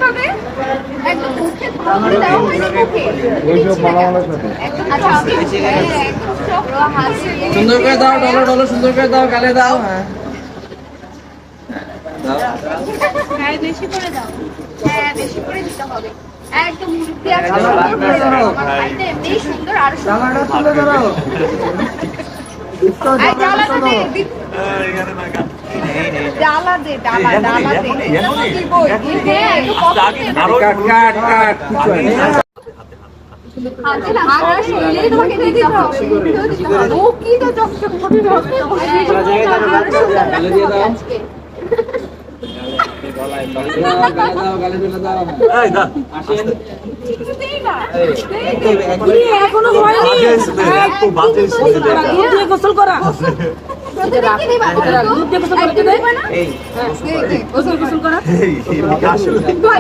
কিভাবে একদম মুখে ধরে দাও হয়নি মুখে আচ্ছা আমি একদম চোখ হাসি সুন্দর করে দাও, ডলো ডলো সুন্দর করে দাও, গালে দাও। হ্যাঁ হ্যাঁ বেশি করে দাও, হ্যাঁ বেশি করে দিতে হবে একদম মুখ দিয়ে এমনি সুন্দর আর সুন্দর ডালা দে ডালা ডালা দে গোসল করা গোসল করা